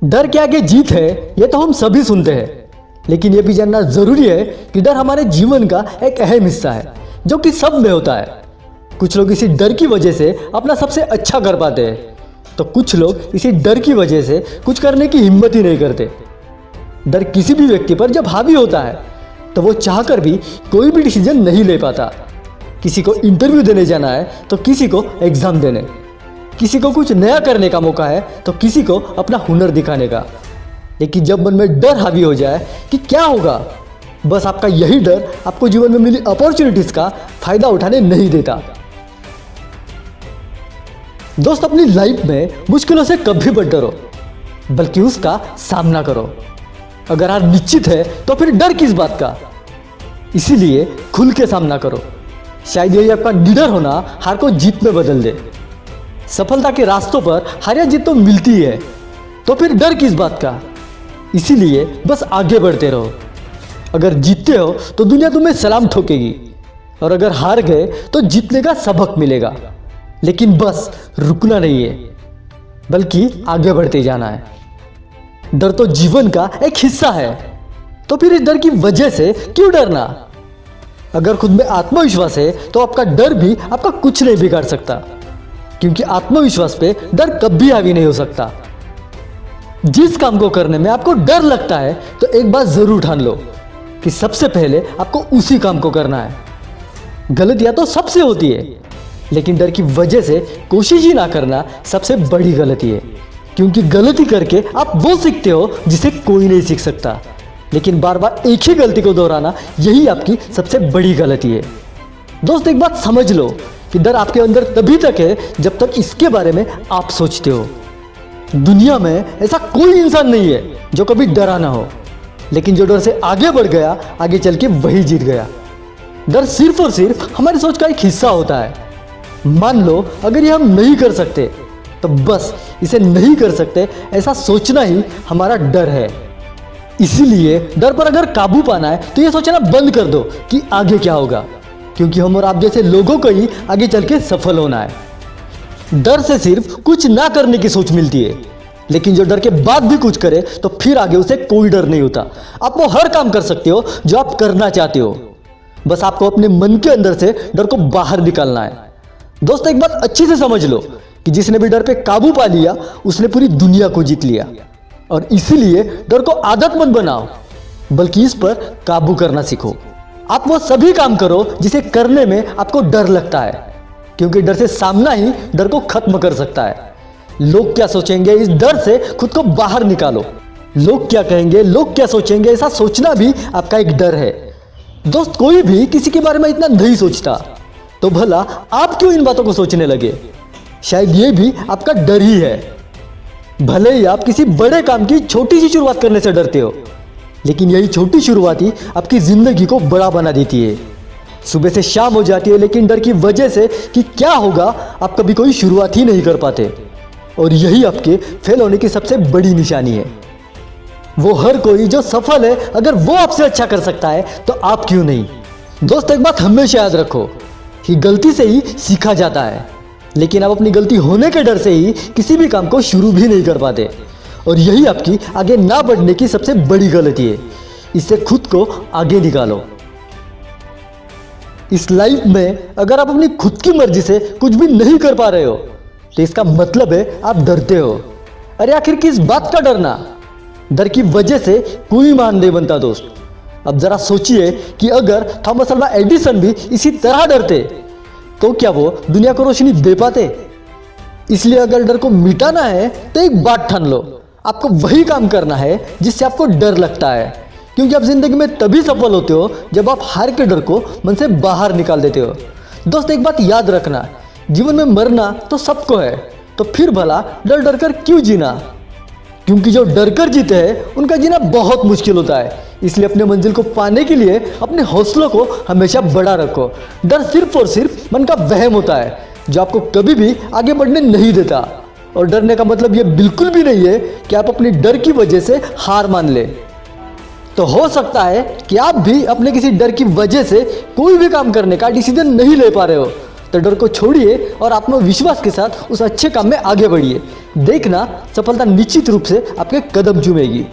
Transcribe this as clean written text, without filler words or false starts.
डर के आगे जीत है ये तो हम सभी सुनते हैं, लेकिन ये भी जानना जरूरी है कि डर हमारे जीवन का एक अहम हिस्सा है जो कि सब में होता है। कुछ लोग इसी डर की वजह से अपना सबसे अच्छा कर पाते हैं, तो कुछ लोग इसी डर की वजह से कुछ करने की हिम्मत ही नहीं करते। डर किसी भी व्यक्ति पर जब हावी होता है तो वो चाहकर भी कोई भी डिसीजन नहीं ले पाता। किसी को इंटरव्यू देने जाना है तो किसी को एग्जाम देने, किसी को कुछ नया करने का मौका है तो किसी को अपना हुनर दिखाने का। लेकिन जब मन में डर हावी हो जाए कि क्या होगा, बस आपका यही डर आपको जीवन में मिली अपॉर्चुनिटीज का फायदा उठाने नहीं देता। दोस्त, अपनी लाइफ में मुश्किलों से कभी मत डरो, बल्कि उसका सामना करो। अगर हार निश्चित है तो फिर डर किस बात का। इसीलिए खुल के सामना करो। शायद यही आपका निडर होना हार को जीत में बदल दे। सफलता के रास्तों पर हार या जीत तो मिलती है, तो फिर डर किस बात का। इसीलिए बस आगे बढ़ते रहो। अगर जीतते हो तो दुनिया तुम्हें सलाम ठोकेगी, और अगर हार गए तो जीतने का सबक मिलेगा। लेकिन बस रुकना नहीं है, बल्कि आगे बढ़ते जाना है। डर तो जीवन का एक हिस्सा है, तो फिर इस डर की वजह से क्यों डरना। अगर खुद में आत्मविश्वास है तो आपका डर भी आपका कुछ नहीं बिगाड़ सकता, क्योंकि आत्मविश्वास पे डर कभी हावी नहीं हो सकता। जिस काम को करने में आपको डर लगता है तो एक बात जरूर ठान लो कि सबसे पहले आपको उसी काम को करना है। गलतियां तो सबसे होती है, लेकिन डर की वजह से कोशिश ही ना करना सबसे बड़ी गलती है। क्योंकि गलती करके आप वो सीखते हो जिसे कोई नहीं सीख सकता, लेकिन बार बार एक ही गलती को दोहराना यही आपकी सबसे बड़ी गलती है। दोस्त, एक बात समझ लो कि डर आपके अंदर तभी तक है जब तक इसके बारे में आप सोचते हो। दुनिया में ऐसा कोई इंसान नहीं है जो कभी डरा ना हो, लेकिन जो डर से आगे बढ़ गया, आगे चल के वही जीत गया। डर सिर्फ और सिर्फ हमारी सोच का एक हिस्सा होता है। मान लो अगर ये हम नहीं कर सकते तो बस इसे नहीं कर सकते ऐसा सोचना ही हमारा डर है। इसीलिए डर पर अगर काबू पाना है तो ये सोचना बंद कर दो कि आगे क्या होगा, क्योंकि हम और आप जैसे लोगों को ही आगे चल के सफल होना है। डर से सिर्फ कुछ ना करने की सोच मिलती है, लेकिन जो डर के बाद भी कुछ करे तो फिर आगे उसे कोई डर नहीं होता। आप वो हर काम कर सकते हो जो आप करना चाहते हो, बस आपको अपने मन के अंदर से डर को बाहर निकालना है। दोस्त, एक बात अच्छी से समझ लो कि जिसने भी डर पे काबू पा लिया उसने पूरी दुनिया को जीत लिया। और इसीलिए डर को आदत मत बनाओ, बल्कि इस पर काबू करना सीखो। आप वो सभी काम करो जिसे करने में आपको डर लगता है, क्योंकि डर से सामना ही डर को खत्म कर सकता है। लोग क्या सोचेंगे, इस डर से खुद को बाहर निकालो। लोग क्या कहेंगे, लोग क्या सोचेंगे, ऐसा सोचना भी आपका एक डर है। दोस्त, कोई भी किसी के बारे में इतना नहीं सोचता, तो भला आप क्यों इन बातों को सोचने लगे। शायद ये भी आपका डर ही है। भले ही आप किसी बड़े काम की छोटी सी शुरुआत करने से डरते हो, लेकिन यही छोटी शुरुआत ही आपकी जिंदगी को बड़ा बना देती है। सुबह से शाम हो जाती है, लेकिन डर की वजह से कि क्या होगा आप कभी कोई शुरुआत ही नहीं कर पाते, और यही आपके फेल होने की सबसे बड़ी निशानी है। वो हर कोई जो सफल है, अगर वो आपसे अच्छा कर सकता है तो आप क्यों नहीं। दोस्त, एक बात हमेशा याद रखो कि गलती से ही सीखा जाता है, लेकिन आप अपनी गलती होने के डर से ही किसी भी काम को शुरू भी नहीं कर पाते, और यही आपकी आगे ना बढ़ने की सबसे बड़ी गलती है। इससे खुद को आगे निकालो। इस लाइफ में अगर आप अपनी खुद की मर्जी से कुछ भी नहीं कर पा रहे हो तो इसका मतलब है आप डरते हो। अरे आखिर किस बात का डरना। डर की वजह से कोई महान नहीं बनता। दोस्त, अब जरा सोचिए कि अगर थॉमस अल्वा एडिसन भी इसी तरह डरते तो क्या वो दुनिया को रोशनी दे पाते। इसलिए अगर डर को मिटाना है तो एक बात ठान लो, आपको वही काम करना है जिससे आपको डर लगता है, क्योंकि आप जिंदगी में तभी सफल होते हो जब आप हार के डर को मन से बाहर निकाल देते हो। दोस्त, एक बात याद रखना, जीवन में मरना तो सबको है, तो फिर भला डर डर कर क्यों जीना। क्योंकि जो डर कर जीते हैं उनका जीना बहुत मुश्किल होता है। इसलिए अपने मंजिल को पाने के लिए अपने हौसलों को हमेशा बड़ा रखो। डर सिर्फ और सिर्फ मन का वहम होता है जो आपको कभी भी आगे बढ़ने नहीं देता। और डरने का मतलब ये बिल्कुल भी नहीं है कि आप अपनी डर की वजह से हार मान ले। तो हो सकता है कि आप भी अपने किसी डर की वजह से कोई भी काम करने का डिसीजन नहीं ले पा रहे हो, तो डर को छोड़िए और आत्मविश्वास के साथ उस अच्छे काम में आगे बढ़िए। देखना सफलता निश्चित रूप से आपके कदम चूमेगी।